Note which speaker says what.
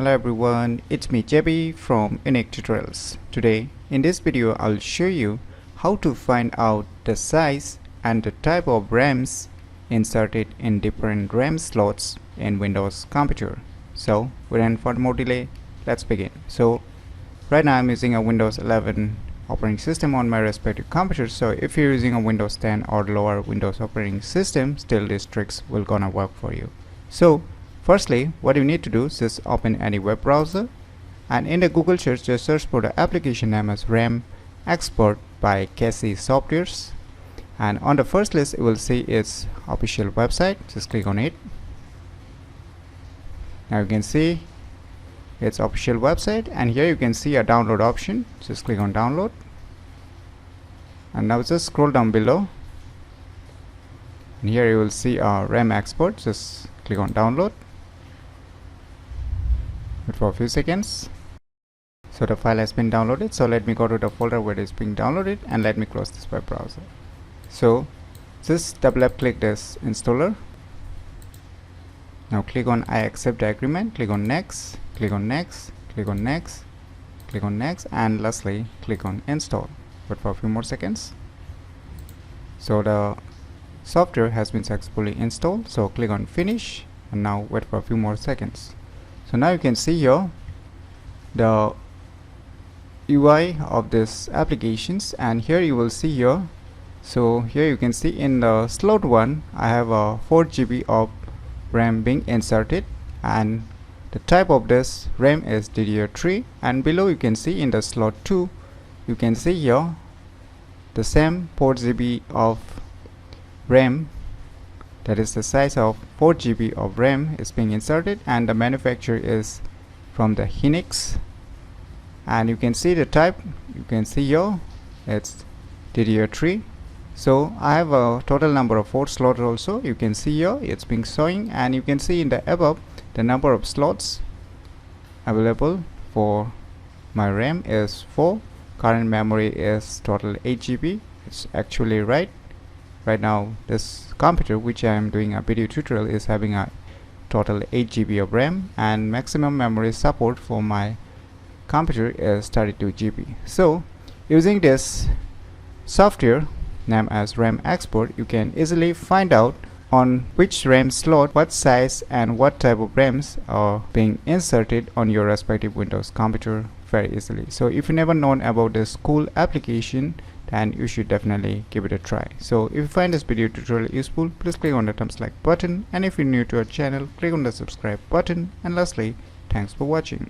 Speaker 1: Hello everyone, it's me JB from UniqueTutorials. Today in this video I'll show you how to find out the size and the type of RAMs inserted in different RAM slots in Windows computer. So without further more delay, let's begin. So right now I'm using a Windows 11 operating system on my respective computer. So if you're using a Windows 10 or lower Windows operating system, still these tricks will gonna work for you. So firstly, what you need to do is just open any web browser, and in the Google search just search for the application name as RAM Expert by Casey Softwares, and on the first list you will see its official website. Just click on it. Now you can see its official website, and here you can see a download option. Just click on download, and now just scroll down below, and here you will see a RAM Expert. Just click on download. Wait for a few seconds. So the file has been downloaded. So let me go to the folder where it is being downloaded, and let me close this web browser. So just double left click this installer. Now click on I accept the agreement, click on next, click on next, click on next, click on next, and lastly click on install. Wait for a few more seconds. So the software has been successfully installed. So click on finish, and now wait for a few more seconds. So now you can see here the UI of this applications, and here you will see here. So here you can see in the slot 1 I have a 4 GB of RAM being inserted, and the type of this RAM is DDR3, and below you can see in the slot 2 you can see here the same 4 GB of RAM, that is the size of 4 GB of RAM is being inserted, and the manufacturer is from the Hynix, and you can see the type, you can see here it's DDR3. So I have a total number of 4 slots also. You can see here it's being showing, and you can see in the above the number of slots available for my RAM is 4. Current memory is total 8 GB. It's actually right now this computer which I am doing a video tutorial is having a total 8 GB of RAM, and maximum memory support for my computer is 32 GB. So using this software named as RAM Expert, you can easily find out on which RAM slot, what size and what type of RAMs are being inserted on your respective Windows computer very easily. So if you never known about this cool application, then you should definitely give it a try. So if you find this video tutorial useful, please click on the thumbs like button, and if you're new to our channel, click on the subscribe button, and lastly, thanks for watching.